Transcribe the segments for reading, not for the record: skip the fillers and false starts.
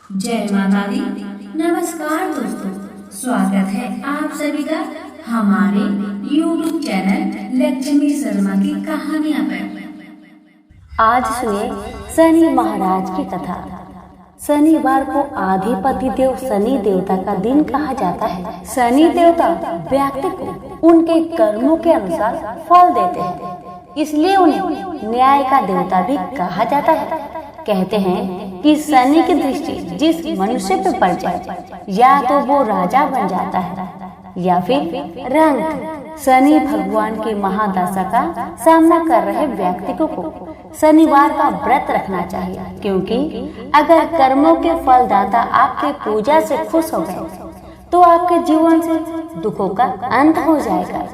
जय माता दी। नमस्कार दोस्तों, स्वागत है आप सभी का हमारे YouTube चैनल लक्ष्मी शर्मा की कहानियां पर। आज सुनिए शनि महाराज की कथा। शनिवार को आधिपति देव शनि देवता का दिन कहा जाता है। शनि देवता व्यक्ति को उनके कर्मों के अनुसार फल देते हैं, इसलिए उन्हें न्याय का देवता भी कहा जाता है। कहते हैं कि शनि की दृष्टि जिस मनुष्य पर पड़ जाए, या तो वो राजा बन जाता है या फिर रंक। शनि भगवान की महादशा का सामना कर रहे व्यक्ति को शनिवार का व्रत रखना चाहिए, क्योंकि अगर कर्मों के फलदाता आपके पूजा से खुश हो गए तो आपके जीवन से दुखों का अंत हो जाएगा।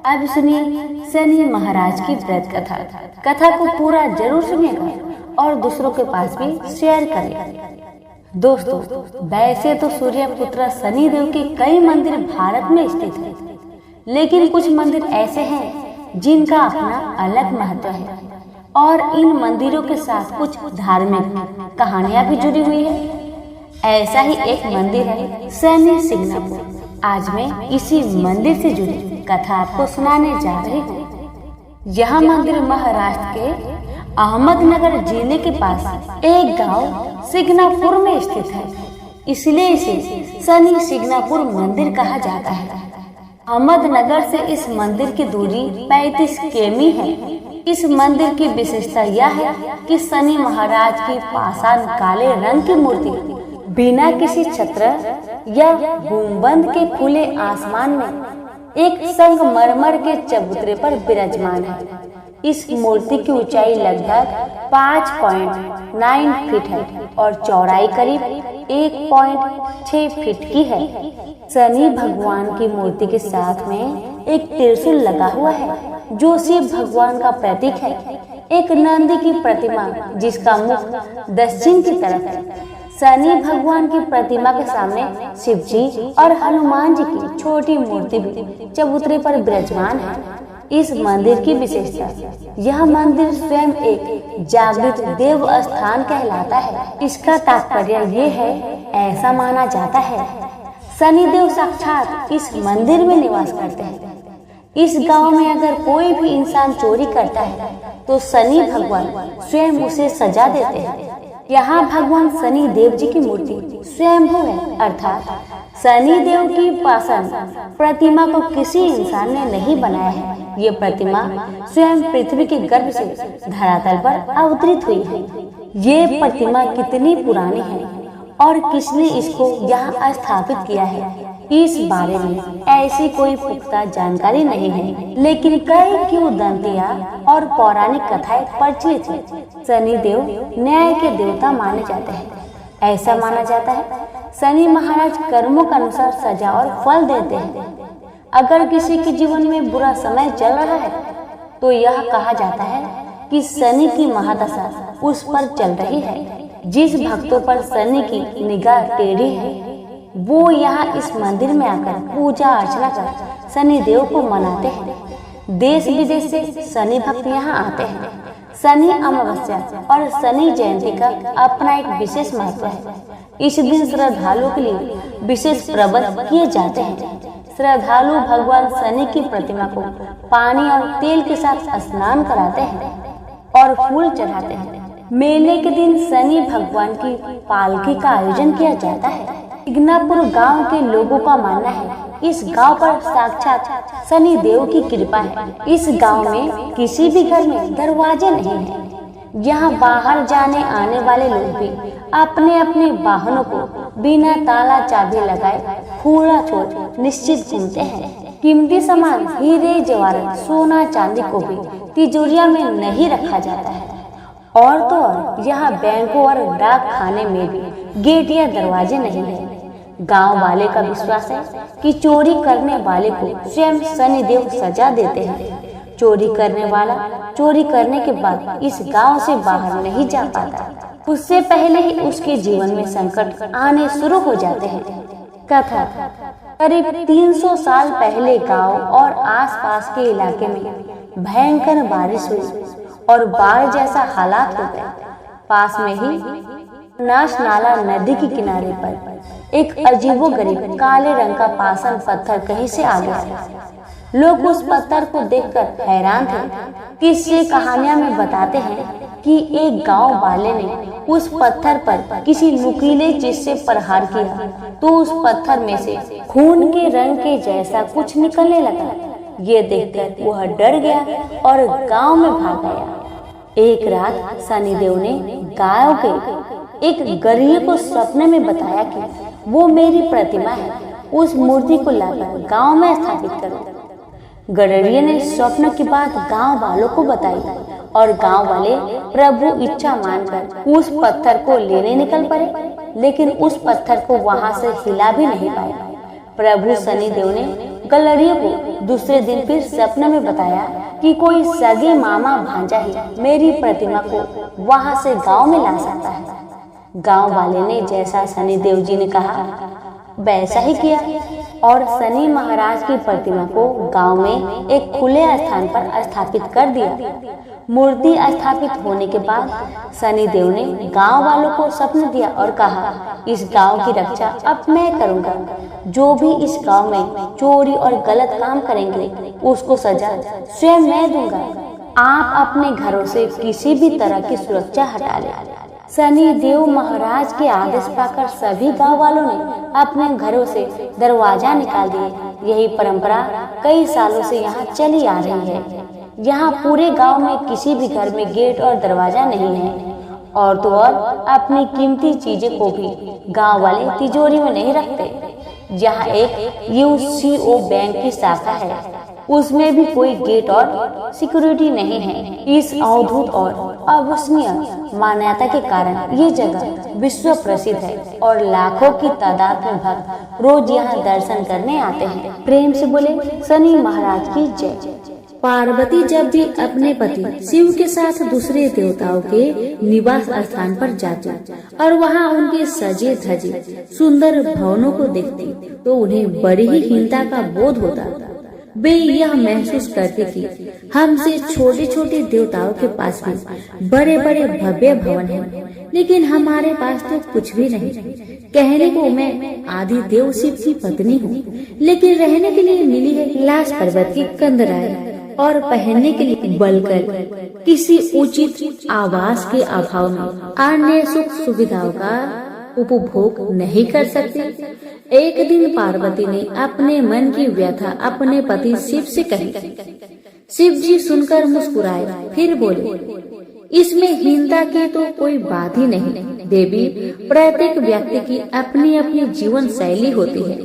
अब सुनिए शनि महाराज की व्रत कथा। कथा को पूरा जरूर सुनिएगा और दूसरों के पास भी शेयर करें। दोस्तों, वैसे तो सूर्य पुत्र शनि देव के कई मंदिर भारत में स्थित हैं, लेकिन कुछ मंदिर ऐसे हैं जिनका अपना अलग महत्व है और इन मंदिरों के साथ कुछ धार्मिक कहानियां भी जुड़ी हुई है। ऐसा ही एक मंदिर है शनि सिंगनापुर। आज मैं इसी मंदिर से जुड़ी कथा आपको सुनाने जा रही हूँ। यह मंदिर महाराष्ट्र के अहमदनगर जिले के पास एक गांव सिंगनापुर में स्थित है, इसलिए इसे शनि सिंगनापुर मंदिर कहा जाता है। अहमदनगर से इस मंदिर की दूरी 35 किमी है। इस मंदिर की विशेषता यह है कि शनि महाराज की पाषाण काले रंग की मूर्ति बिना किसी छत्र या गुंबद के खुले आसमान में एक संगमरमर के चबूतरे पर विराजमान है। इस मूर्ति की ऊंचाई लगभग 5.9 फीट है और चौड़ाई करीब 1.6 फीट की है। शनि भगवान की मूर्ति के साथ में एक त्रिशूल लगा हुआ है, जो शिव भगवान का प्रतीक है। एक नंदी की प्रतिमा जिसका मुख दक्षिण की तरफ है। शनि भगवान की प्रतिमा के सामने शिव जी और हनुमान जी की छोटी मूर्ति भी चबूतरे पर विराजमान है। इस मंदिर की विशेषता, यह मंदिर स्वयं एक जागृत देव स्थान कहलाता है। इसका तात्पर्य ये है, ऐसा माना जाता है शनि देव साक्षात इस मंदिर में निवास करते हैं। इस गांव में अगर कोई भी इंसान चोरी करता है तो शनि भगवान स्वयं उसे सजा देते हैं। यहाँ भगवान शनि देव जी की मूर्ति स्वयंभू है, अर्थात शनि देव की पाषाण प्रतिमा को किसी इंसान ने नहीं बनाया है। ये प्रतिमा स्वयं पृथ्वी के गर्भ से धरातल पर अवतरित हुई है। ये प्रतिमा कितनी पुरानी है और किसने इसको यहाँ स्थापित किया है, इस बारे में ऐसी कोई पुख्ता जानकारी नहीं है, लेकिन कई किंवदंतियां और पौराणिक कथाएं प्रचलित हैं। शनि देव न्याय के देवता माने जाते हैं। ऐसा माना जाता है शनि महाराज कर्मों के अनुसार सजा और फल देते हैं। अगर किसी के जीवन में बुरा समय चल रहा है तो यह कहा जाता है कि शनि की महादशा उस पर चल रही है। जिस भक्तों पर शनि की निगाह टेढ़ी है, वो यहाँ इस मंदिर में आकर पूजा अर्चना कर शनि देव को मनाते हैं। देश विदेश से शनि भक्त यहाँ आते हैं। शनि अमावस्या और शनि जयंती का अपना एक विशेष महत्व है। इस दिन श्रद्धालुओं के लिए विशेष प्रबंध किए जाते हैं। श्रद्धालु भगवान शनि की प्रतिमा को पानी और तेल के साथ स्नान कराते हैं और फूल चढ़ाते हैं। मेले के दिन शनि भगवान की पालकी का आयोजन किया जाता है। सिंगनापुर गांव के लोगों का मानना है इस गांव पर साक्षात शनि देव की कृपा है। इस गांव में किसी भी घर में दरवाजे नहीं हैं। यहाँ बाहर जाने आने वाले लोग भी अपने अपने वाहनों को बिना ताला चाबी लगाए खुला छोड़ निश्चित घूमते हैं। कीमती सामान हीरे जवाहरात सोना चांदी को भी तिजोरिया में नहीं रखा जाता है। और तो और यहाँ बैंकों और डाक खाने में भी गेट या दरवाजे नहीं है। गांव वाले का विश्वास है कि चोरी करने वाले को स्वयं शनि देव सजा देते हैं। चोरी करने वाला चोरी करने के बाद इस गांव से बाहर नहीं जा पाता। उससे पहले ही उसके जीवन में संकट आने शुरू हो जाते हैं। कथा, करीब 300 साल पहले गांव और आसपास के इलाके में भयंकर बारिश हुई और बाढ़ जैसा हालात हो गए। पास में ही नाश नाला नदी के किनारे पर एक अजीबोगरीब काले रंग का पाषाण पत्थर कहीं से आ गया। लोग उस पत्थर को देखकर हैरान थे। किस्से कहानियां में बताते हैं कि एक गांव वाले ने उस पत्थर पर किसी नुकीले चीज से प्रहार किया तो उस पत्थर में से खून के रंग के जैसा कुछ निकलने लगा। ये देखकर वह डर गया और गांव में भाग गया। एक रात शनिदेव ने गांव के एक गरीब को सपने में बताया कि वो मेरी प्रतिमा है, उस मूर्ति को लाकर गांव में स्थापित करो। गडरिये ने स्वप्न की बात गांव वालों को बताई और गांव वाले प्रभु इच्छा मानकर उस पत्थर को लेने निकल पड़े, लेकिन उस पत्थर को वहां से हिला भी नहीं पाए। प्रभु शनिदेव ने गडरिये को दूसरे दिन फिर सपने में बताया कि कोई सगे मामा भांजा ही मेरी प्रतिमा को वहां से गांव में ला सकता है। गांव वाले ने जैसा शनिदेव जी ने कहा वैसा ही किया और शनि महाराज की प्रतिमा को गांव में एक खुले स्थान पर स्थापित कर दिया। मूर्ति स्थापित होने के बाद शनिदेव ने गांव वालों को स्वप्न दिया और कहा, इस गांव की रक्षा अब मैं करूंगा। जो भी इस गांव में चोरी और गलत काम करेंगे उसको सजा स्वयं मैं दूंगा। आप अपने घरों से किसी भी तरह की सुरक्षा हटा लें। शनि देव महाराज के आदेश पाकर सभी गांव वालों ने अपने घरों से दरवाजा निकाल दिए। यही परंपरा कई सालों से यहाँ चली आ रही है। यहाँ पूरे गांव में किसी भी घर में गेट और दरवाजा नहीं है। और तो और अपनी कीमती चीजें को भी गांव वाले तिजोरी में नहीं रखते। यहाँ एक यूसीओ बैंक की शाखा है, उसमें भी कोई गेट और सिक्योरिटी नहीं है। इस अद्भुत और अविश्वसनीय मान्यता के कारण ये जगह विश्व प्रसिद्ध है और लाखों की तादाद में भक्त रोज यहाँ दर्शन करने आते हैं। प्रेम से बोले शनि महाराज की जय। पार्वती जब भी अपने पति शिव के साथ दूसरे देवताओं के निवास स्थान पर जाती और वहाँ उनके सजे धजे सुंदर भवनों को देखती तो उन्हें बड़ी ही हीनता का बोध होता। वे यह महसूस करते कि हमसे छोटे छोटे देवताओं के पास भी बड़े बड़े भव्य भवन हैं, लेकिन हमारे पास तो कुछ भी नहीं। कहने को मैं आदि देव शिव की पत्नी हूँ, लेकिन रहने के लिए मिली है कैलाश पर्वत की कंदराएं और पहनने के लिए बलकर किसी उचित आवास के अभाव में अन्य सुख सुविधाओं का उपभोग नहीं कर सकती। एक दिन पार्वती ने अपने मन की व्यथा अपने पति शिव से कही। शिव जी सुनकर मुस्कुराए, फिर बोले, इसमें हीनता की तो कोई बात ही नहीं देवी। प्रत्येक व्यक्ति की अपनी अपनी जीवन शैली होती है।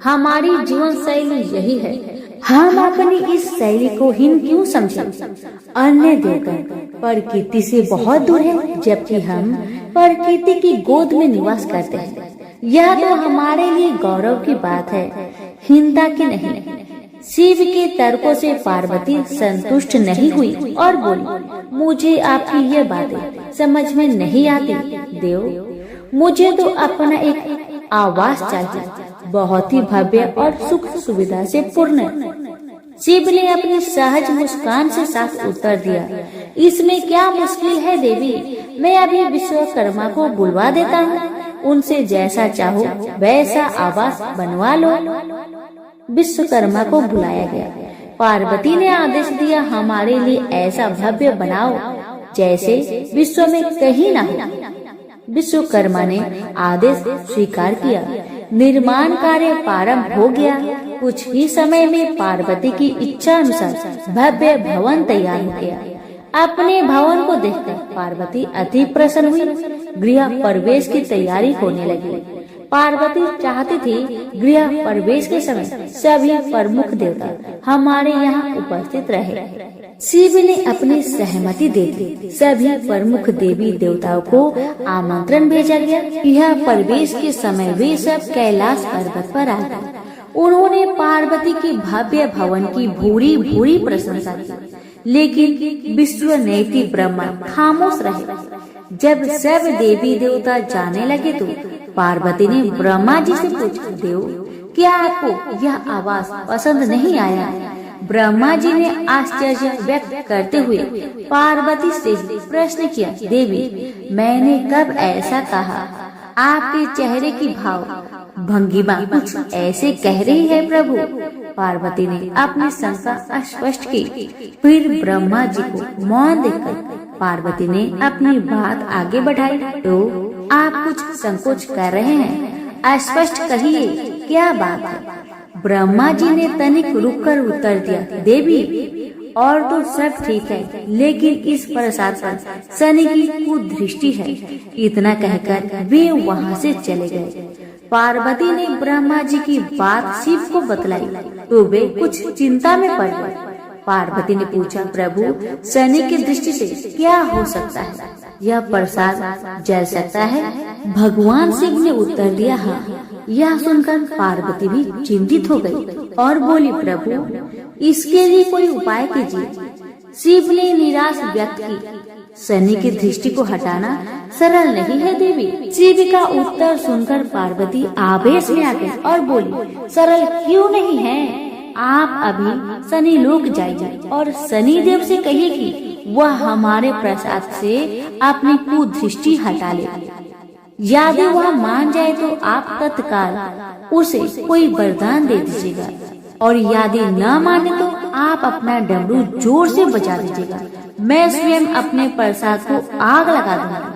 हमारी जीवन शैली यही है, हम अपनी इस शैली को हीन क्यों समझें? अन्य देवगण प्रकृति से बहुत दूर है, जबकि हम प्रकृति की गोद में निवास करते हैं। यह तो हमारे लिए गौरव की बात है, हीनता की नहीं। शिव के तर्कों से पार्वती संतुष्ट नहीं हुई और बोली, मुझे आपकी ये बातें समझ में नहीं आती देव। मुझे तो अपना एक आवास चाहिए, बहुत ही भव्य और सुख सुविधा से पूर्ण। शिव ने अपनी सहज मुस्कान से साफ उत्तर दिया, इसमें क्या मुश्किल है देवी, मैं अभी विश्वकर्मा को बुलवा देता हूँ, उनसे जैसा चाहो वैसा आवास बनवा लो। विश्वकर्मा को बुलाया गया। पार्वती ने आदेश दिया, हमारे लिए ऐसा भव्य बनाओ जैसे विश्व में कहीं न हो। विश्वकर्मा ने आदेश स्वीकार किया। निर्माण कार्य प्रारंभ हो गया। कुछ ही समय में पार्वती की इच्छा अनुसार भव्य भवन तैयार हो गया। अपने भवन को देखकर पार्वती अति प्रसन्न हुई। गृह प्रवेश की तैयारी होने लगी। पार्वती चाहती थी गृह प्रवेश के समय सभी प्रमुख देवता हमारे यहाँ उपस्थित रहे। शिव ने अपनी सहमति दे दी। सभी प्रमुख देवी देवताओं को आमंत्रण भेजा गया। यह प्रवेश के समय वे सब कैलाश पर्वत पर आ गए। उन्होंने पार्वती की भव्य भवन की भूरी भूरी प्रशंसा की, लेकिन विश्व नेति ब्रह्मा खामोश रहे। जब सब देवी देवता जाने लगे तो पार्वती ने ब्रह्मा जी से पूछा, देव क्या आपको यह आवास पसंद नहीं आया? ब्रह्मा जी ने आश्चर्य व्यक्त करते हुए पार्वती से प्रश्न किया, देवी मैंने कब ऐसा कहा? आपके चेहरे की भाव भंगिमा कुछ ऐसे कह रही है प्रभु। पार्वती ने अपनी शंका स्पष्ट की। फिर ब्रह्मा जी को मौन देखकर पार्वती ने अपनी बात आगे बढ़ाई। तो आप कुछ संकोच कर रहे हैं, स्पष्ट कहिए क्या बात है? ब्रह्मा जी ने तनिक रुककर उत्तर दिया, देवी और तो सब ठीक है, लेकिन इस प्रसाद पर शनि की कुदृष्टि है। इतना कहकर वे वहाँ से चले गए। पार्वती ने ब्रह्मा जी की बात शिव को बतलाई तो वे कुछ चिंता में पड़ गए। पार्वती ने पूछा, प्रभु शनि की दृष्टि से क्या हो सकता है? यह प्रसाद जल सकता है? भगवान शिव ने उत्तर दिया, हाँ। यह सुनकर पार्वती भी चिंतित हो गई और बोली, प्रभु इसके लिए कोई उपाय कीजिए। शिव ने निराश व्यक्त की, शनि की दृष्टि को हटाना सरल नहीं है देवी। शिव का उत्तर सुनकर पार्वती आवेश में आ गई और बोली, सरल क्यों नहीं है? आप अभी शनि लोक जाइए और शनि देव से कहिए कि वह हमारे प्रसाद से अपनी कुदृष्टि हटा ले। यदि वह मान जाए तो आप तत्काल उसे कोई वरदान दे दीजिएगा, और यदि न माने तो आप अपना डमरू जोर से बजा दीजिएगा। मैं स्वयं अपने प्रसाद को आग लगा दूंगा।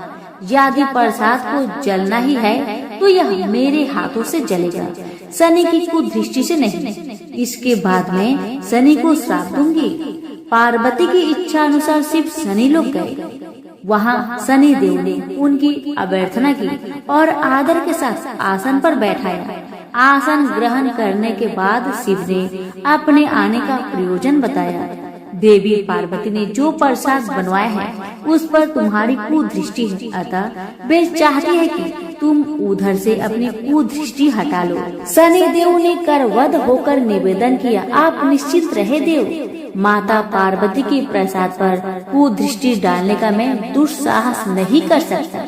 यदि प्रसाद को जलना ही है तो यह मेरे हाथों से जलेगा, शनि की कुदृष्टि से नहीं। इसके बाद मैं शनि को श्राप दूंगी। पार्वती की इच्छा अनुसार शिव शनि लोक गए। वहाँ शनि देव ने उनकी अभ्यर्थना की और आदर के साथ आसन पर बैठाया। आसन ग्रहण करने के बाद शिव ने अपने आने का प्रयोजन बताया। देवी पार्वती ने जो प्रसाद बनवाया है उस पर तुम्हारी कुदृष्टि है, अतः वे चाहती है कि तुम उधर से अपनी कुदृष्टि हटा लो। शनि देव ने करवध होकर निवेदन किया, आप निश्चित रहे देव। माता पार्वती के प्रसाद पर कुदृष्टि डालने का मैं दुस्साहस नहीं कर सकता।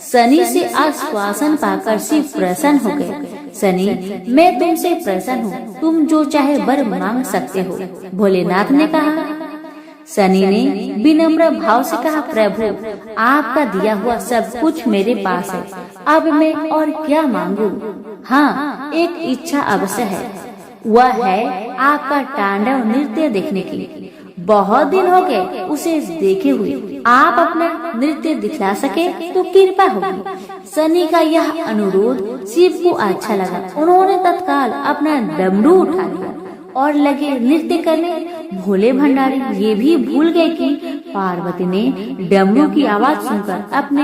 शनि से आश्वासन पाकर शिव प्रसन्न हो गए। शनि मैं तुमसे प्रसन्न हूँ, तुम जो चाहे वर मांग सकते हो, भोलेनाथ ने कहा। शनि ने विनम्र भाव से कहा, प्रभु आपका दिया हुआ सब कुछ मेरे पास है, अब मैं और क्या मांगू? हाँ, एक इच्छा अवश्य है, वह है आपका तांडव नृत्य देखने की। बहुत दिन हो गए उसे देखे हुए, आप अपना नृत्य दिखला सके तो कृपा होगी। शनि का यह अनुरोध शिव को अच्छा लगा। उन्होंने तत्काल अपना डमरू उठा लिया और लगे नृत्य करने। भोले भंडारी ये भी भूल गए कि पार्वती ने डमरू की आवाज सुनकर अपने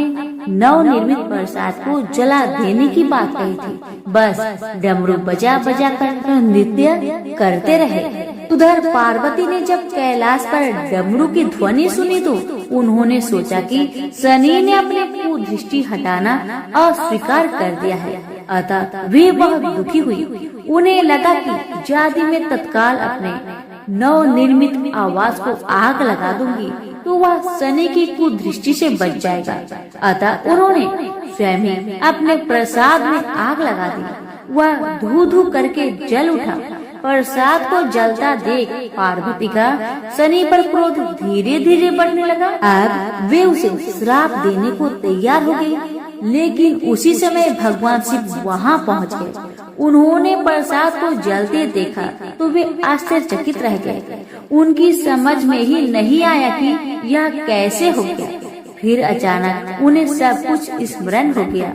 नवनिर्मित प्रसाद को जला देने की बात कही थी। बस डमरू बजा बजा कर नृत्य करते रहे। उधर पार्वती ने जब कैलाश पर डमरू की ध्वनि सुनी तो उन्होंने सोचा कि शनि ने अपने कुदृष्टि हटाना अस्वीकार कर दिया है, अतः वे बहुत दुखी हुई। उन्हें लगा कि यदि मैं तत्काल अपने नवनिर्मित आवाज को आग लगा दूंगी तो वह शनि की कुदृष्टि से बच जाएगा। अतः उन्होंने स्वयं ही अपने प्रसाद में आग लगा दी। वह धू धू करके जल उठा। प्रसाद को जलता देख पार्वती का शनि पर क्रोध धीरे धीरे बढ़ने लगा। अब वे उसे श्राप देने को तैयार हो गए, लेकिन उसी समय भगवान शिव वहाँ पहुँच गए। उन्होंने प्रसाद को जलते देखा तो वे आश्चर्यचकित रह गए। उनकी समझ में ही नहीं आया कि यह कैसे हो गया। फिर अचानक उन्हें सब कुछ स्मरण हो गया।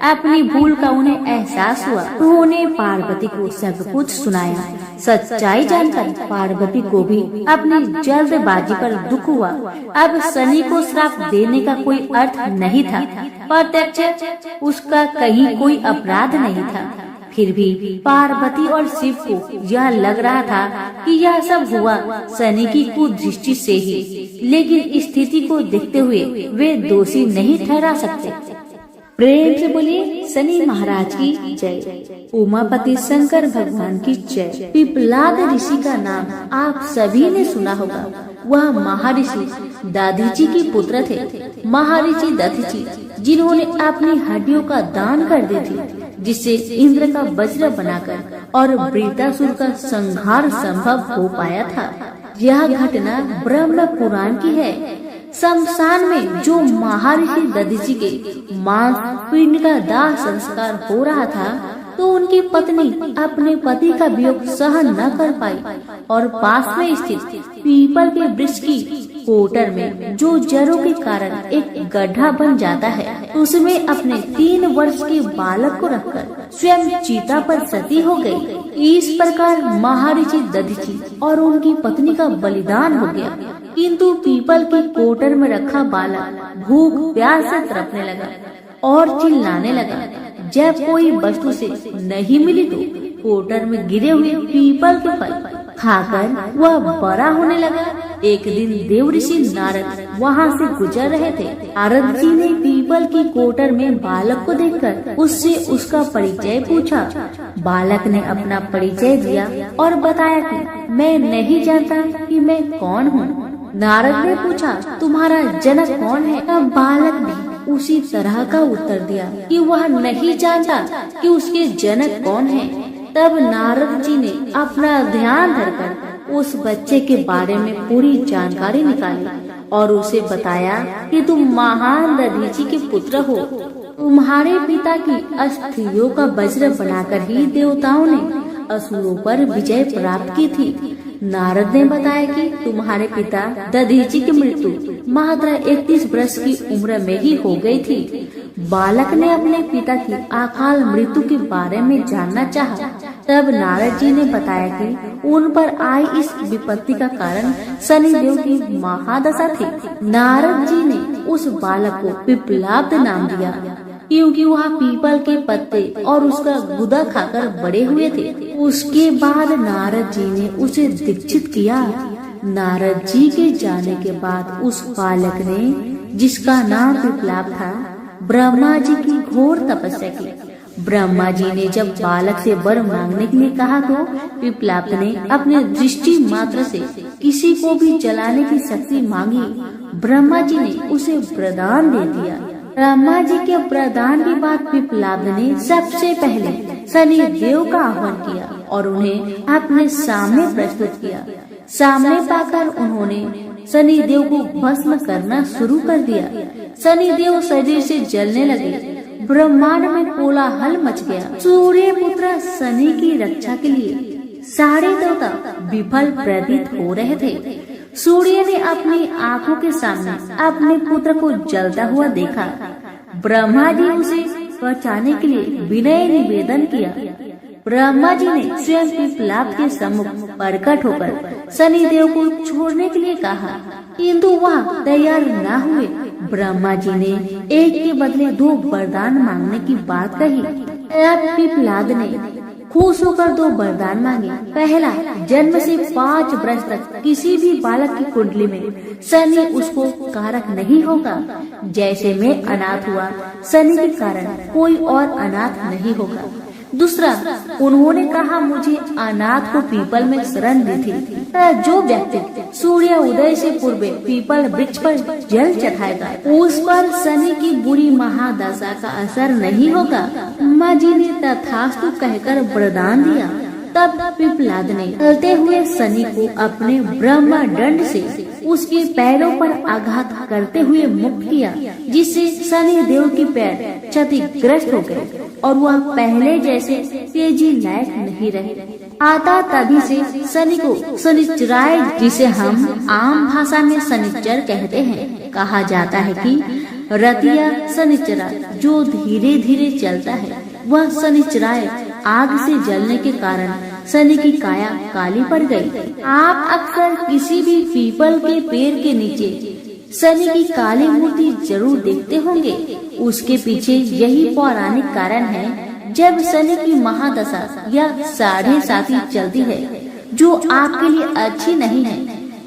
अपनी भूल का उन्हें एहसास हुआ। उन्होंने पार्वती को सब कुछ सुनाया। सच्चाई जानकर पार्वती को भी अपनी जल्दबाजी पर दुख हुआ। अब शनि को श्राप देने का कोई अर्थ नहीं था, प्रत्यक्ष उसका कहीं कोई अपराध नहीं था। फिर भी पार्वती और शिव को यह लग रहा था कि यह सब हुआ शनि की कुदृष्टि से ही, लेकिन स्थिति को देखते हुए वे दोषी नहीं ठहरा सकते। प्रेम से बोलिए शनि महाराज की जय। उमापति शंकर भगवान की जय। पिपलाद ऋषि का नाम आप सभी ने सुना होगा। वह महर्षि दधीचि के पुत्र थे। महर्षि दधीचि जिन्होंने अपनी हड्डियों का दान कर दी थी, जिससे इंद्र का वज्र बनाकर और वृत्रासुर का संहार संभव हो पाया था। यह घटना ब्रह्म पुराण की है। शमशान में जो महर्षि दधीचि के मांस पिंड का दाह संस्कार हो रहा था, तो उनकी पत्नी अपने पति का वियोग सहन न कर पाई और पास में स्थित पीपल के वृक्ष की कोटर में जो जड़ों के कारण एक गड्ढा बन जाता है, उसमें अपने 3 वर्ष के बालक को रखकर स्वयं चीता पर सती हो गई। इस प्रकार महर्षि दधीचि और उनकी पत्नी का बलिदान हो गया। किंतु पीपल की कोटर में रखा बालक भूख प्यास से तड़पने लगा और चिल्लाने लगा। जब कोई वस्तु से नहीं मिली तो कोटर में गिरे हुए पीपल के फल खाकर वह बड़ा होने लगा। एक दिन देव ऋषि नारद वहाँ से गुजर रहे थे। नारद जी ने पीपल की कोटर में बालक को देखकर उससे उसका परिचय पूछा। बालक ने अपना परिचय दिया और बताया कि मैं नहीं जानता कि मैं कौन हूँ। नारद ने पूछा, तुम्हारा जनक कौन है? तब बालक ने उसी तरह का उत्तर दिया कि वह नहीं जानता कि उसके जनक कौन है। तब नारद जी ने अपना ध्यान धरकर उस बच्चे के बारे में पूरी जानकारी निकाली और उसे बताया कि तुम महान दधीचि के पुत्र हो। तुम्हारे पिता की अस्थियों का वज्र बनाकर ही देवताओं ने असुरों पर विजय प्राप्त की थी। नारद ने बताया कि तुम्हारे पिता दधीचि की मृत्यु मात्र 31 वर्ष की उम्र में ही हो गई थी। बालक ने अपने पिता की अकाल मृत्यु के बारे में जानना चाहा। तब नारद जी ने बताया कि उन पर आई इस विपत्ति का कारण शनिदेव की महादशा थी। नारद जी ने उस बालक को पिपलाद नाम दिया, क्योंकि वह पीपल के पत्ते और उसका गुदा खाकर बड़े हुए थे। उसके बाद नारद जी ने उसे दीक्षित किया। नारद जी के जाने के बाद उस बालक ने, जिसका नाम पिपलाद था, ब्रह्मा जी की घोर तपस्या की। ब्रह्मा जी ने जब बालक से वर मांगने के लिए कहा तो पिपलाद ने अपने दृष्टि मात्र से किसी को भी जलाने की शक्ति मांगी। ब्रह्मा जी ने उसे वरदान दे दिया। ब्रह्मा जी के वरदान के बाद पिपलाद ने सबसे पहले शनि देव का आह्वान किया और उन्हें अपने सामने प्रस्तुत किया। सामने पाकर उन्होंने शनि देव को भस्म करना शुरू कर दिया। शनि देव शरीर से जलने लगे। ब्रह्मांड में कोलाहल मच गया। सूर्य पुत्र शनि की रक्षा के लिए सारे देवता विफल प्रतीत हो रहे थे। सूर्य ने अपनी आंखों के सामने अपने पुत्र को जलता हुआ देखा। ब्रह्मा जी उसे बचाने के लिए विनय निवेदन किया। ब्रह्मा जी ने स्वयं पिपलाद के सम्मुख प्रकट होकर शनि देव को छोड़ने के लिए कहा, किंतु वह तैयार न हुए। ब्रह्मा जी ने एक के बदले 2 वरदान मांगने की बात कही। तब पिपलाद ने खुश होकर 2 वरदान मांगे। पहला, जन्म से 5 वर्ष तक किसी भी बालक की कुंडली में शनि उसको कारक नहीं होगा। जैसे मैं अनाथ हुआ, शनि के कारण कोई और अनाथ नहीं होगा। दूसरा, उन्होंने कहा मुझे अनाथ को पीपल में शरण दी थी। जो व्यक्ति सूर्य उदय से पूर्व पीपल वृक्ष पर जल चढ़ाएगा, उस पर शनि की बुरी महादशा का असर नहीं होगा। माँ जी ने तथास्तु कहकर वरदान दिया। तब पिपलाद ने चलते हुए शनि को अपने ब्रह्म दंड से उसके पैरों पर आघात करते हुए मुक्त किया, जिससे शनि देव के पैर क्षतिग्रस्त हो गए और वह पहले जैसे तेजी लायक नहीं रहे। आता तभी से शनि को शनिचराय, जिसे हम आम भाषा में शनिचर कहते हैं, कहा जाता है कि रतिया शनिचरा जो धीरे धीरे चलता है, वह शनिचराय आग से जलने के कारण शनि की काया काली पड़ गई। आप अक्सर किसी भी पीपल के पेड़ के नीचे शनि की काली मूर्ति जरूर देखते होंगे। उसके पीछे यही पौराणिक कारण है। जब शनि की महादशा या 7.5 चलती है, जो आपके लिए अच्छी नहीं है,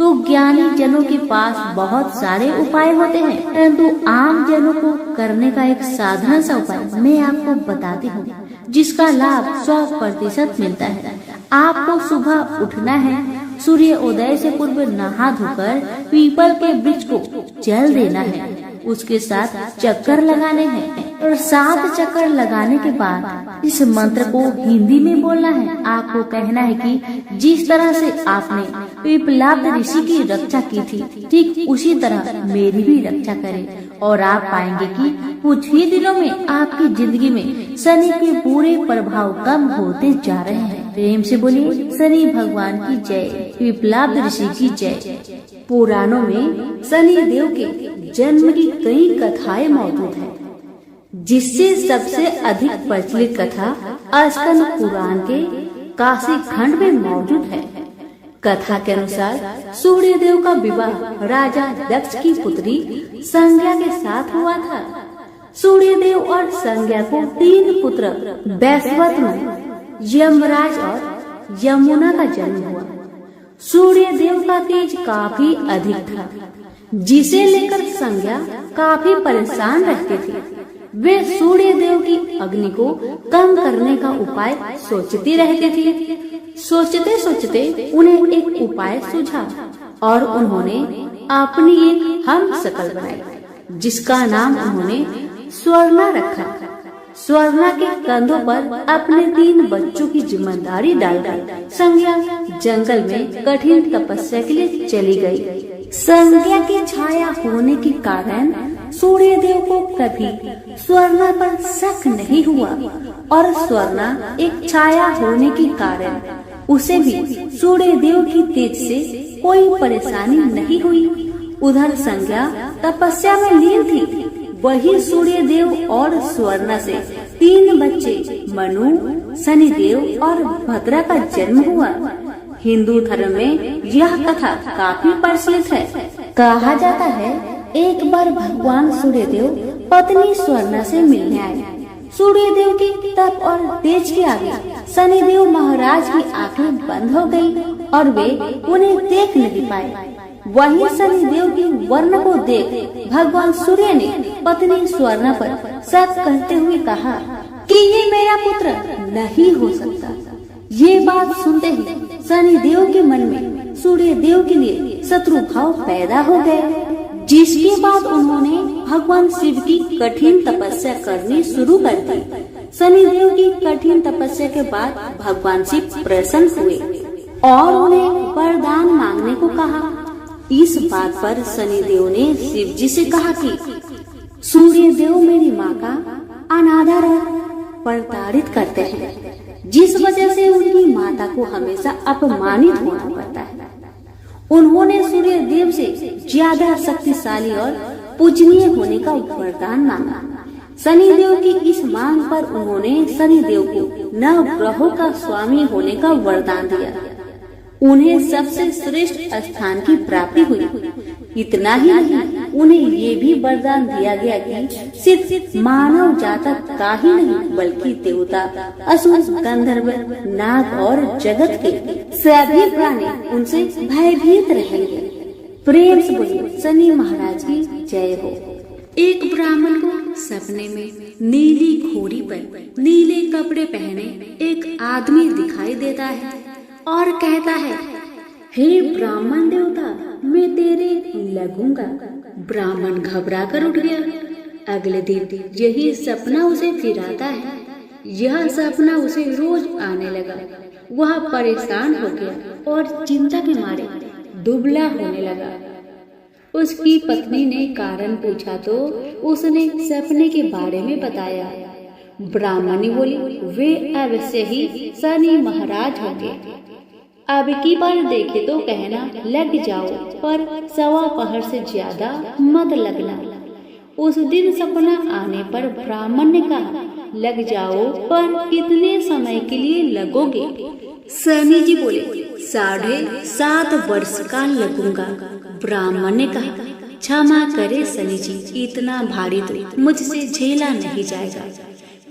तो ज्ञानी जनों के पास बहुत सारे उपाय होते हैं, परंतु आम जनों को करने का एक साधारण सा उपाय मैं आपको बताती हूँ, जिसका लाभ 100% मिलता है। आपको सुबह उठना है, सूर्य उदय से पूर्व नहा धोकर पीपल के वृक्ष को जल देना है, उसके साथ चक्कर लगाने हैं और 7 चक्कर लगाने के बाद इस मंत्र को हिंदी में बोलना है। आपको कहना है कि जिस तरह से आपने पिपलाद ऋषि की रक्षा की थी, ठीक उसी तरह मेरी भी रक्षा करें, और आप पाएंगे कि कुछ ही दिनों में आपकी जिंदगी में शनि के बुरे प्रभाव कम होते जा रहे हैं। प्रेम से बोलिए शनि भगवान की जय, पिपलाद ऋषि की जय। पुराणों में शनि देव के जन्म की कई कथाएं मौजूद हैं, जिससे सबसे अधिक प्रचलित कथा स्कंद पुराण के काशी खंड में मौजूद है। कथा के अनुसार सूर्य देव का विवाह राजा दक्ष की पुत्री संज्ञा के साथ हुआ था। सूर्य देव और संज्ञा को 3 पुत्र वैश्वत, यमराज और यमुना का जन्म हुआ। सूर्य देव का तेज काफी अधिक था, जिसे लेकर संज्ञा काफी परेशान रहती थी। वे सूर्य देव की अग्नि को कम करने का उपाय सोचती रहती थी। सोचते सोचते उन्हें एक उपाय सूझा और उन्होंने अपनी एक हमशक्ल बनाई, जिसका नाम उन्होंने स्वर्णा रखा। स्वर्णा के कंधों पर अपने 3 बच्चों की जिम्मेदारी डालकर संज्ञा जंगल में कठिन तपस्या के लिए चली गई। संज्ञा की छाया होने के कारण सूर्य देव को कभी स्वर्णा पर शक नहीं हुआ और स्वर्णा एक छाया होने के कारण उसे भी सूर्य देव की तेज से कोई परेशानी नहीं हुई। उधर संज्ञा तपस्या में लीन थी, वही सूर्य देव और स्वर्णा से 3 बच्चे मनु, शनिदेव और भद्रा का जन्म हुआ। हिंदू धर्म में यह कथा काफी प्रचलित है। कहा जाता है एक बार भगवान सूर्य देव पत्नी स्वर्णा से मिलने आए। सूर्य देव की तप और तेज के आगे शनिदेव महाराज की आंखें बंद हो गई और वे उन्हें देख नहीं पाए। वही शनिदेव की वर्ण को देख भगवान सूर्य ने पत्नी स्वर्णा पर शक करते हुए कहा कि ये मेरा पुत्र नहीं हो सकता। ये बात सुनते ही शनिदेव के मन में सूर्य देव के लिए शत्रु भाव पैदा हो गए, जिसके बाद उन्होंने भगवान शिव की कठिन तपस्या करनी शुरू कर दी। शनिदेव की कठिन तपस्या के बाद भगवान शिव प्रसन्न हुए और उन्हें वरदान मांगने को कहा। इस बात पर शनिदेव ने शिव जी से कहा कि सूर्य देव मेरी माँ का अनादर और प्रताड़ित करते हैं, जिस वजह से उनकी माता को हमेशा अपमानित होना पड़ता है। उन्होंने सूर्य देव से ज्यादा शक्तिशाली और पूजनीय होने का वरदान मांगा। शनिदेव की इस मांग पर उन्होंने शनिदेव को नवग्रहों का स्वामी होने का वरदान दिया। उन्हें सबसे श्रेष्ठ स्थान की प्राप्ति हुई। इतना ही नहीं, उन्हें ये भी वरदान दिया गया कि सिर्फ मानव जातक का ही नहीं बल्कि देवता, असुर, गंधर्व, नाग और जगत के सभी प्राणी उनसे भयभीत रहेंगे। प्रेम से बोलिए शनि महाराज की जय हो। एक ब्राह्मण को सपने में नीली घोड़ी पर नीले कपड़े पहने एक आदमी दिखाई देता है और कहता है, हे ब्राह्मण देवता, मैं तेरे लगूंगा। ब्राह्मण घबरा कर उठ गया। अगले दिन यही सपना उसे फिर आता है। यह सपना उसे रोज आने लगा। वह परेशान हो गया और चिंता के मारे दुबला होने लगा। उसकी पत्नी ने कारण पूछा तो उसने सपने के बारे में बताया। ब्राह्मणी बोली, वे अवश्य ही शनि महाराज होंगे। अब की बार देखे तो कहना लग जाओ, पर 1.25 पहर से ज्यादा मत लगना। उस दिन सपना आने पर ब्राह्मण ने कहा, लग जाओ, पर कितने समय के लिए लगोगे? शनि जी बोले, 7.5 वर्ष का लगूंगा। ब्राह्मण ने कहा, क्षमा करे शनि जी, इतना भारी तो मुझसे झेला नहीं जाएगा।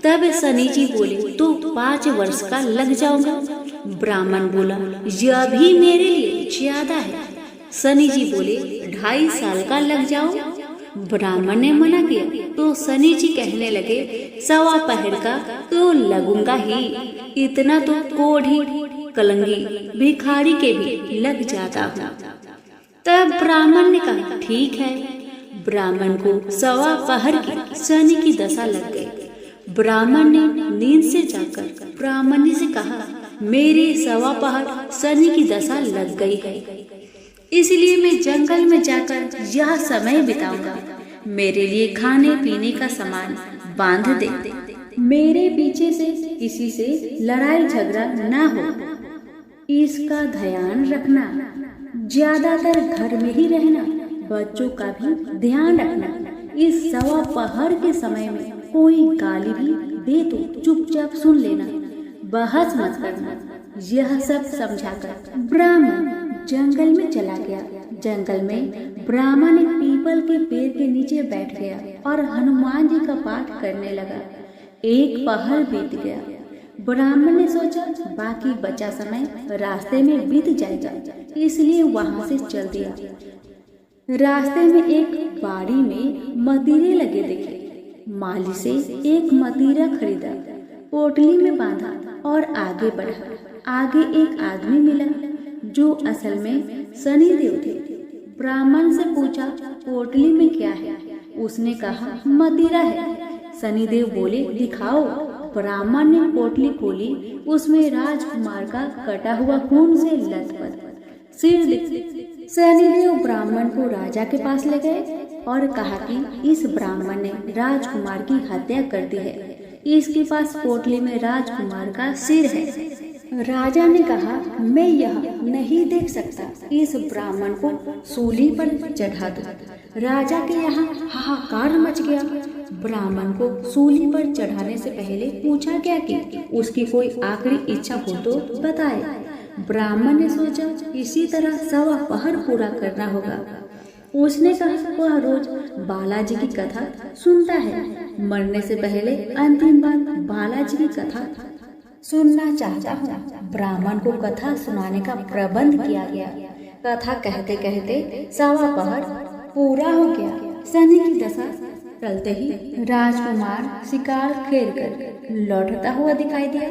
तब शनि जी बोले, तो 5 वर्ष का लग जाऊंगा। ब्राह्मण बोला, यह भी मेरे लिए ज्यादा है। शनि जी बोले 2.5 साल का लग जाओ। ब्राह्मण ने मना किया तो शनि जी कहने लगे 1.25 पहर का तो लगूंगा ही, इतना तो कोढ़ी कलंगी भिखारी के भी लग जाता हूँ। तब ब्राह्मण ने कहा ठीक है। ब्राह्मण को 1.25 पहर की शनि की दशा लग गई। ब्राह्मण ने नींद से जाकर ब्राह्मणी से कहा मेरी 1.25 पहर शनि की दशा लग गई है, इसलिए मैं जंगल में जाकर यह समय बिताऊंगा। मेरे लिए खाने पीने का सामान बांध दे। मेरे पीछे से किसी से लड़ाई झगड़ा ना हो, इसका ध्यान रखना। ज्यादातर घर में ही रहना, बच्चों का भी ध्यान रखना। इस 1.25 पहर के समय में कोई गाली भी दे तो चुपचाप सुन लेना, बहस मत करना। यह सब समझाकर ब्राह्मण जंगल में चला गया। जंगल में ब्राह्मण एक पीपल के पेड़ के नीचे बैठ गया और हनुमान जी का पाठ करने लगा। 1 पहर बीत गया। ब्राह्मण ने सोचा बाकी बचा समय रास्ते में बीत जाएगा, इसलिए वहां से चल दिया। रास्ते में एक बाड़ी में मदिरे लगे देखे। माली से एक मदिरा खरीदा, पोटली में बांधा और आगे बढ़ा। आगे एक आदमी मिला जो असल में शनिदेव थे। ब्राह्मण से पूछा पोटली में क्या है? उसने कहा मदिरा है। शनिदेव बोले दिखाओ। ब्राह्मण ने पोटली खोली, उसमें राजकुमार का कटा हुआ खून से लथपथ सिर दिख। शनिदेव ब्राह्मण को राजा के पास ले गए और कहा कि इस ब्राह्मण ने राजकुमार की हत्या कर दी है, इसके पास पोटली में राजकुमार का सिर है। राजा ने कहा मैं यह नहीं देख सकता, इस ब्राह्मण को सूली पर चढ़ा दो। राजा के यहाँ हाहाकार मच गया। ब्राह्मण को सूली पर चढ़ाने से पहले पूछा गया कि उसकी कोई आखिरी इच्छा हो तो बताए। ब्राह्मण ने सोचा इसी तरह 1.25 पहर पूरा करना होगा। उसने कहा वह रोज बालाजी की कथा सुनता है, मरने से पहले अंतिम बार बालाजी की कथा सुनना चाहता हूँ। ब्राह्मण को कथा सुनाने का प्रबंध किया गया। कथा कहते कहते 1.25 पहर पूरा हो गया। शनि की दशा टलते ही राजकुमार शिकार खेल कर लौटता हुआ दिखाई दिया।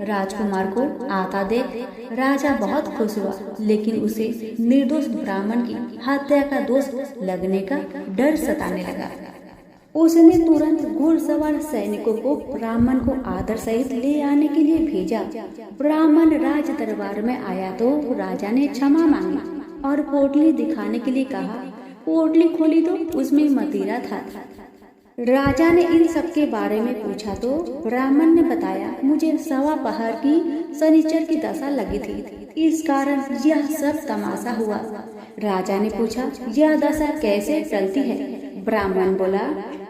राजकुमार को आता देख राजा बहुत खुश हुआ, लेकिन उसे निर्दोष ब्राह्मण की हत्या का दोष लगने का डर सताने लगा। उसने तुरंत घुड़सवार सैनिकों को ब्राह्मण को आदर सहित ले आने के लिए भेजा। ब्राह्मण राज दरबार में आया तो राजा ने क्षमा मांगी और पोटली दिखाने के लिए कहा। पोटली खोली तो उसमें मदिरा था। राजा ने इन सब के बारे में पूछा तो ब्राह्मण ने बताया मुझे 1.25 पहर की शनिचर की दशा लगी थी, इस कारण यह सब तमाशा हुआ। राजा ने पूछा यह दशा कैसे टलती है? ब्राह्मण बोला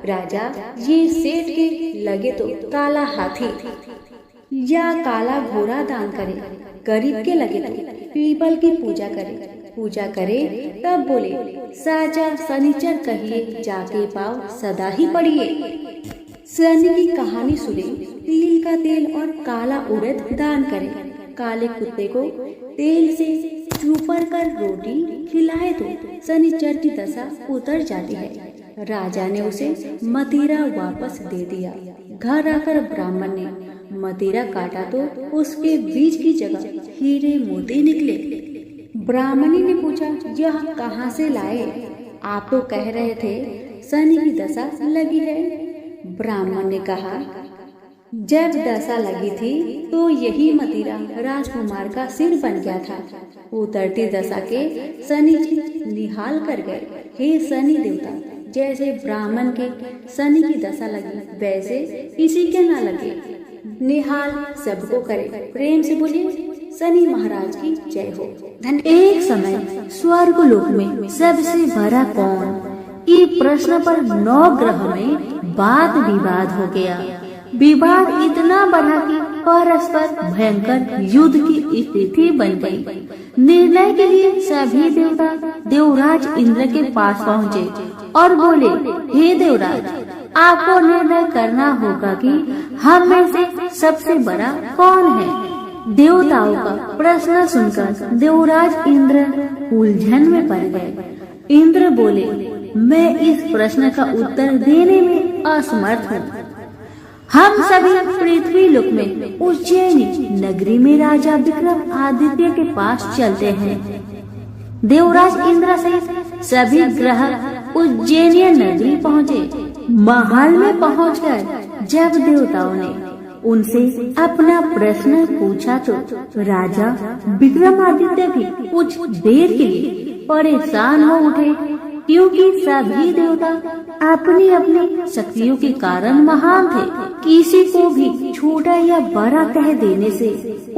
राजा ये सेठ के लगे तो काला हाथी या काला घोड़ा दान करे, गरीब के लगे तो पीपल की पूजा करे। तब बोले साचा शनिचर कहिए जाके पाव सदा ही पढ़िए। शनि की कहानी सुने, तिल का तेल और काला उड़द दान करे, काले कुत्ते को तेल से चूपर कर रोटी खिलाए तो शनिचर की दशा उतर जाती है। राजा ने उसे मदिरा वापस दे दिया। घर आकर ब्राह्मण ने मदिरा काटा तो उसके बीज की जगह हीरे मोती निकले। ब्राह्मणी ने पूछा यह कहाँ से लाए? आप तो कह रहे थे शनि की दशा लगी है। ब्राह्मण ने कहा जब दशा लगी थी तो यही मदिरा राजकुमार का सिर बन गया था। उतरती दशा के शनि जी निहाल कर गए। हे शनि देवता, जैसे ब्राह्मण के शनि की दशा लगी वैसे किसी के ना लगे, निहाल सबको करे। प्रेम से बोलिए शनि महाराज की जय हो। एक समय स्वर्गलोक में सबसे बड़ा कौन, ये प्रश्न पर 9 ग्रह में वाद विवाद हो गया। विवाद इतना बढ़ा कि परस्पर भयंकर युद्ध की स्थिति बन गई। निर्णय के लिए सभी देवता देवराज इंद्र के पास पहुँचे और बोले हे देवराज, आपको निर्णय करना होगा कि हम में से सबसे बड़ा कौन है। देवताओं का प्रश्न सुनकर देवराज इंद्र उलझन में पड़ गए। इंद्र बोले, मैं इस प्रश्न का उत्तर देने में असमर्थ हूँ। हम सभी पृथ्वी लोक में उज्जैनी नगरी में राजा विक्रम आदित्य के पास चलते हैं। देवराज इंद्र सहित सभी ग्रह उज्जैनी नगरी पहुँचे। महल में पहुंचकर जब देवताओं ने उनसे अपना प्रश्न पूछा तो राजा विक्रमादित्य भी कुछ देर के लिए परेशान हो उठे, क्योंकि सभी देवता अपनी अपनी शक्तियों के कारण महान थे। किसी को भी छोटा या बड़ा कह देने से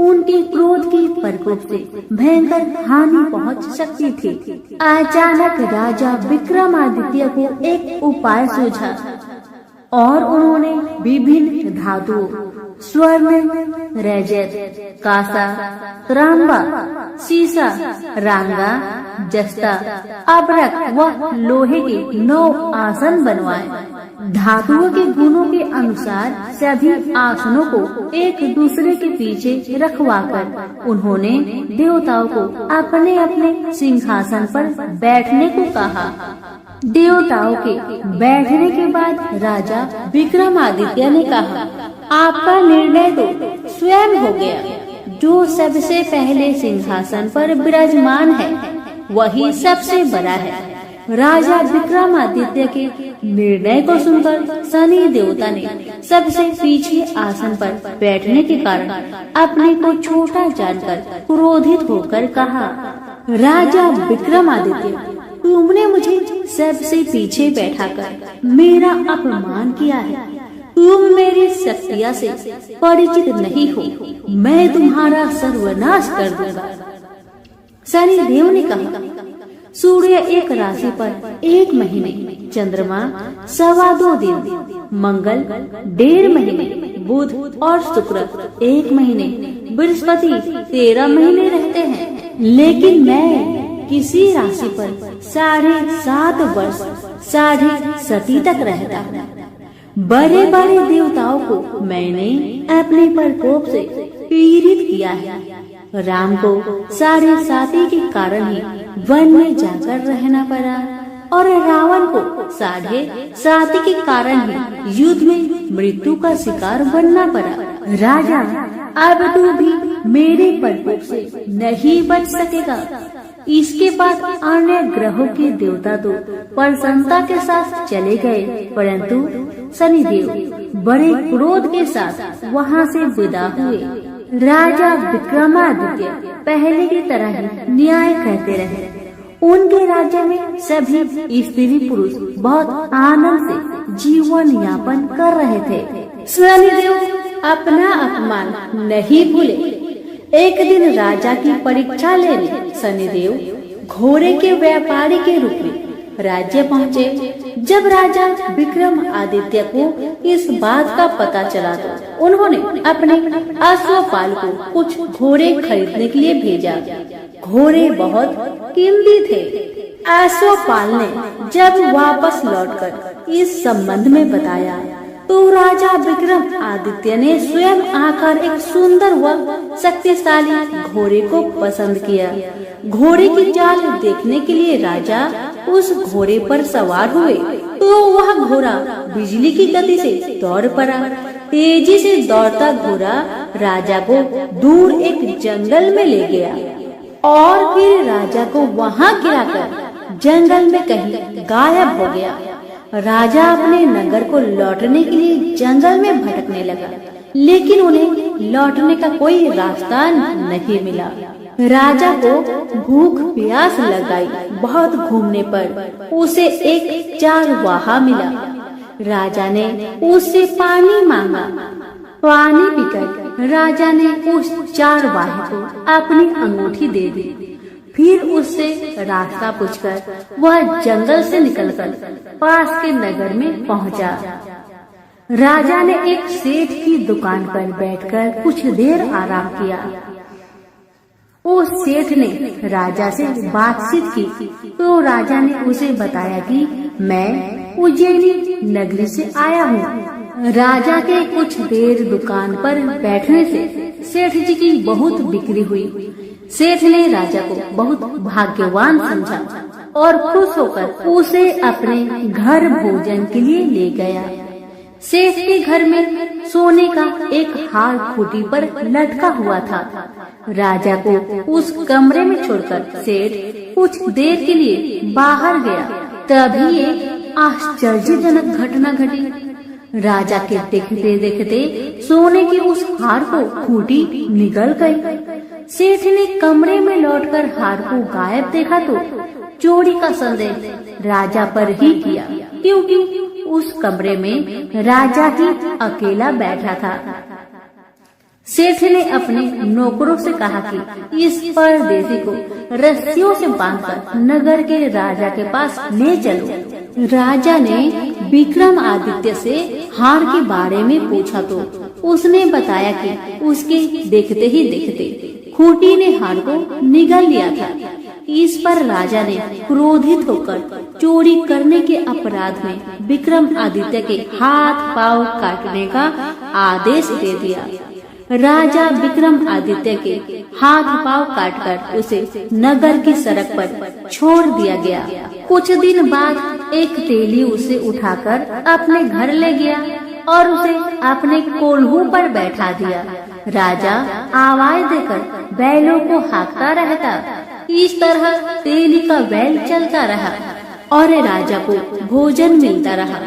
उनके क्रोध के प्रकोप से भयंकर हानि पहुंच सकती थी। अचानक राजा विक्रमादित्य को एक उपाय सूझा और उन्होंने विभिन्न धातुओं स्वर्ण, रजत, कांसा, तांबा, सीसा, रांगा, जस्ता, अब्रक व लोहे के 9 आसन बनवाए। धातुओं के गुणों के अनुसार सभी आसनों को एक दूसरे के पीछे रखवाकर उन्होंने देवताओं को अपने अपने सिंहासन पर बैठने को कहा। देवताओं के बैठने के बाद राजा विक्रमादित्य ने कहा, आपका निर्णय तो स्वयं हो गया। जो सबसे पहले सिंहासन पर विराजमान है वही सबसे बड़ा है। राजा विक्रमादित्य के निर्णय को सुनकर शनि देवता ने सबसे पीछे आसन पर बैठने के कारण अपने को छोटा जानकर क्रोधित होकर कहा, राजा विक्रमादित्य, तुमने मुझे सबसे पीछे बैठाकर मेरा अपमान किया है। तुम मेरी शक्तियाँ से परिचित नहीं हो, मैं तुम्हारा सर्वनाश कर दूंगा। शनि देव ने कहा, सूर्य एक राशि पर 1 महीने, चंद्रमा 2.25 दिन, मंगल 1.5 महीने, बुध और शुक्र 1 महीने, बृहस्पति 13 महीने रहते हैं। लेकिन मैं किसी राशि पर 7.5 वर्ष 7.5 तक रहता हूँ। बड़े बड़े देवताओं को मैंने अपने प्रकोप से पीड़ित किया है। राम को 7.5 के कारण ही वन में जाकर रहना पड़ा और रावण को 7.5 के कारण ही युद्ध में मृत्यु का शिकार बनना पड़ा। राजा, अब तू भी मेरे प्रकोप से नहीं बच सकेगा। इसके बाद अन्य ग्रहों के देवता तो प्रसन्नता के साथ चले गए, परंतु शनिदेव बड़े क्रोध के साथ वहाँ से विदा हुए। राजा विक्रमादित्य पहले की तरह ही न्याय करते रहे। उनके राज्य में सभी स्त्री पुरुष बहुत आनंद से जीवन यापन कर रहे थे। शनिदेव अपना अपमान नहीं भूले। एक दिन राजा की परीक्षा लेने शनिदेव घोड़े के व्यापारी के रूप में राज्य पहुँचे। जब राजा विक्रम आदित्य को इस बात का पता चला तो उन्होंने अपने अश्वपाल को कुछ घोड़े खरीदने के लिए भेजा। घोड़े बहुत कीमती थे। अश्वपाल ने जब वापस लौटकर इस संबंध में बताया तो राजा विक्रम आदित्य ने स्वयं आकर एक सुंदर व शक्तिशाली घोड़े को पसंद किया। घोड़े की चाल देखने के लिए राजा उस घोड़े पर सवार हुए तो वह घोड़ा बिजली की गति से दौड़ पड़ा। तेजी से दौड़ता घोड़ा राजा को दूर एक जंगल में ले गया और फिर राजा को वहाँ गिराकर जंगल में कहीं गायब हो गया। राजा अपने नगर को लौटने के लिए जंगल में भटकने लगा, लेकिन उन्हें लौटने का कोई रास्ता नहीं मिला। राजा को भूख प्यास लगाई। बहुत घूमने पर उसे एक चारवाहा मिला। राजा ने उससे पानी मांगा। पानी पीकर राजा ने उस चारवाहे को अपनी अंगूठी दे दी। फिर उससे रास्ता पूछकर वह जंगल से निकलकर पास के नगर में पहुंचा। राजा ने एक सेठ की दुकान पर बैठकर कुछ देर आराम किया। उस सेठ ने राजा से बातचीत की तो राजा ने उसे बताया कि मैं उज्जैनी नगरी से आया हूँ। राजा के कुछ देर दुकान पर बैठने से सेठ जी की बहुत बिक्री हुई। सेठ ने राजा को बहुत भाग्यवान समझा और खुश होकर उसे अपने घर भोजन के लिए ले गया। सेठ के घर में सोने का एक हार खूंटी पर लटका हुआ था। राजा को उस कमरे में छोड़कर सेठ कुछ देर के लिए बाहर गया। तभी एक आश्चर्यजनक घटना घटी। राजा के देखते देखते सोने के उस हार को खूंटी निगल गई। सेठ ने कमरे में लौटकर हार को गायब देखा तो चोरी का संदेह राजा पर ही किया, क्योंकि उस कमरे में राजा ही अकेला बैठा था। सेठ ने अपने नौकरों से कहा कि इस परदेसी को रस्सियों से बांधकर नगर के राजा के पास ले चलो। राजा ने विक्रमादित्य से हार के बारे में पूछा तो उसने बताया कि उसके देखते ही देखते खूंटी ने हार को निगल लिया था। इस पर राजा ने क्रोधित होकर चोरी करने के अपराध में विक्रमादित्य के हाथ पांव काटने का आदेश दे दिया। राजा विक्रमादित्य के हाथ पांव काटकर उसे नगर की सड़क पर छोड़ दिया गया। कुछ दिन बाद एक तेली उसे उठाकर अपने घर ले गया और उसे अपने कोल्हू पर बैठा दिया। राजा आवाज देकर बैलों को हाँकता रहता। इस तरह तेली का बैल चलता रहा और राजा को भोजन मिलता रहा।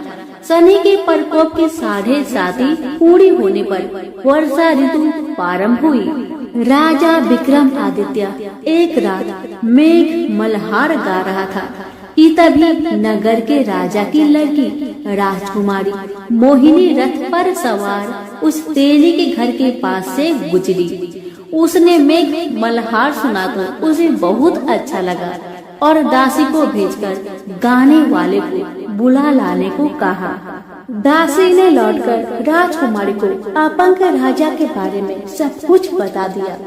शनि के प्रकोप की 7.5 पूरी होने पर वर्षा ऋतु प्रारंभ हुई। राजा विक्रमादित्य एक रात मेघ मल्हार गा रहा था कि तभी नगर के राजा की लड़की राजकुमारी मोहिनी रथ पर सवार उस तेली के घर के पास से गुजरी। उसने मेघ मल्हार सुना तो उसे बहुत अच्छा लगा और दासी को भेजकर गाने वाले को बुला लाने को कहा। दासी ने लौटकर राजकुमारी को अपंग राजा के बारे में सब कुछ बता दिया।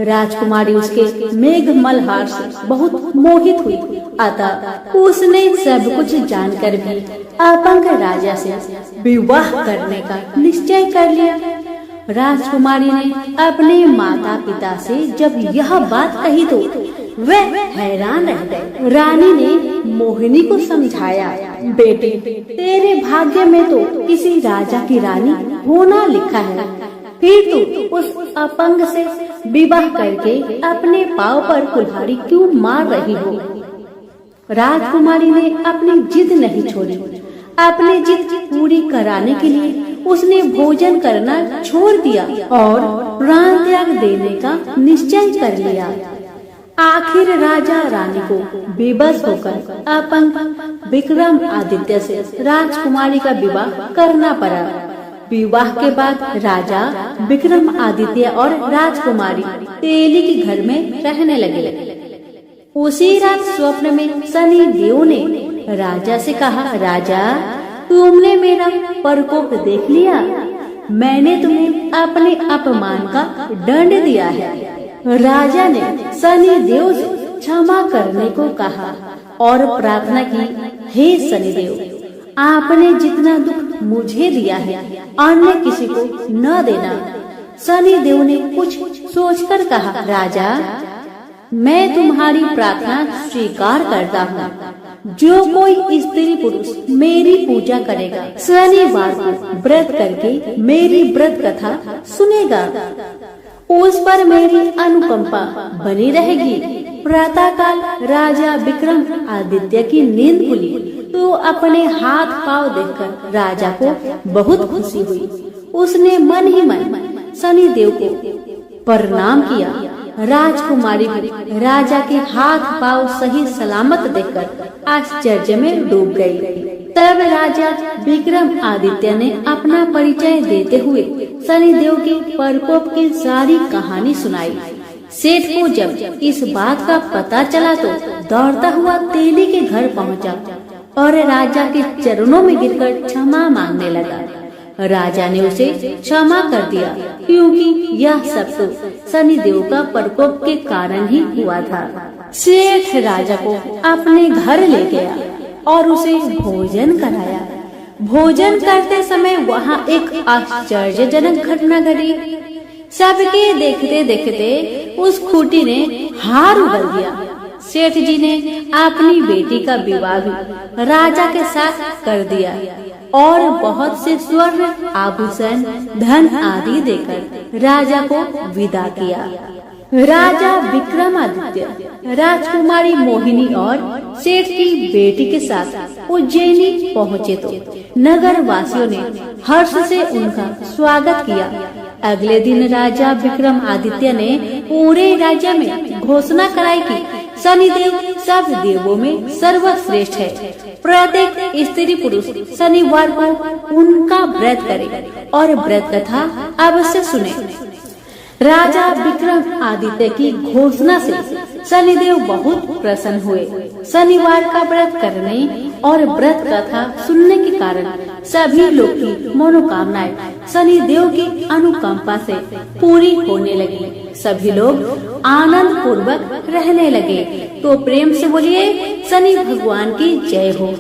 राजकुमारी उसके मेघ मल्हार से बहुत मोहित हुई, अतः उसने सब कुछ जानकर भी अपंग राजा से विवाह करने का निश्चय कर लिया। राजकुमारी ने अपने माता पिता से जब यह बात कही तो वह हैरान रह गए। रानी ने मोहिनी को समझाया, बेटे तेरे भाग्य में तो किसी राजा की रानी होना लिखा है, फिर तू उस अपंग से विवाह करके अपने पांव पर कुल्हाड़ी क्यों मार रही हो। राजकुमारी ने अपनी जिद नहीं छोड़ी। अपनी जिद पूरी कराने के लिए उसने भोजन करना छोड़ दिया और प्राण त्याग देने का निश्चय कर लिया। आखिर राजा रानी को बेबस होकर अपंग विक्रमादित्य से राजकुमारी का विवाह करना पड़ा। विवाह के बाद राजा विक्रमादित्य और राजकुमारी तेली के घर में रहने लगे। उसी रात स्वप्न में शनि देव ने राजा से कहा, राजा तुमने मेरा प्रकोप देख लिया, मैंने तुम्हें अपने अपमान का दंड दिया है। राजा ने शनि देव से क्षमा करने को कहा और प्रार्थना की, हे शनि देव, आपने जितना दुख मुझे दिया है अन्य किसी को न देना। शनि देव ने कुछ सोचकर कहा, राजा मैं तुम्हारी प्रार्थना स्वीकार करता हूँ। जो कोई स्त्री पुरुष मेरी पूजा करेगा, शनिवार को व्रत करके मेरी व्रत कथा सुनेगा, उस पर मेरी अनुकंपा बनी रहेगी। प्रातःकाल राजा विक्रमादित्य की नींद खुली तो अपने हाथ पांव देखकर राजा को बहुत खुशी हुई। उसने मन ही मन शनि देव को प्रणाम किया। राजकुमारी भी राजा के हाथ पांव सही सलामत देखकर आश्चर्य में डूब गई। तब राजा विक्रमादित्य ने अपना परिचय देते हुए शनि देव के प्रकोप की सारी कहानी सुनाई। सेठ को जब इस बात का पता चला तो दौड़ता हुआ तेली के घर पहुंचा और राजा के चरणों में गिरकर क्षमा मांगने लगा। राजा ने उसे क्षमा कर दिया, क्योंकि यह सब तो शनि देव का प्रकोप के कारण ही हुआ था। सेठ राजा को अपने घर ले गया और उसे भोजन कराया। भोजन करते समय वहाँ एक आश्चर्यजनक घटना घटी। सबके देखते देखते उस खूंटी ने हार उगल दिया। सेठ जी ने अपनी बेटी का विवाह भी राजा के साथ कर दिया और बहुत से स्वर्ण आभूषण धन आदि देकर राजा को विदा किया। राजा विक्रमादित्य राजकुमारी मोहिनी और सेठ की बेटी के साथ उज्जैनी पहुँचे तो नगर वासियों ने हर्ष से उनका स्वागत किया। अगले दिन राजा विक्रमादित्य ने पूरे राज्य में घोषणा कराई कि शनिदेव सब देवों में सर्वश्रेष्ठ है। प्रत्येक स्त्री पुरुष शनिवार को उनका व्रत करे और व्रत कथा अवश्य सुने। राजा विक्रमादित्य की घोषणा से शनिदेव बहुत प्रसन्न हुए। शनिवार का व्रत करने और व्रत कथा सुनने के कारण सभी लोग की मनोकामनाएं शनिदेव की अनुकंपा से पूरी होने लगी। सभी लोग आनंद पूर्वक रहने लगे। तो प्रेम से बोलिए शनि भगवान की जय हो।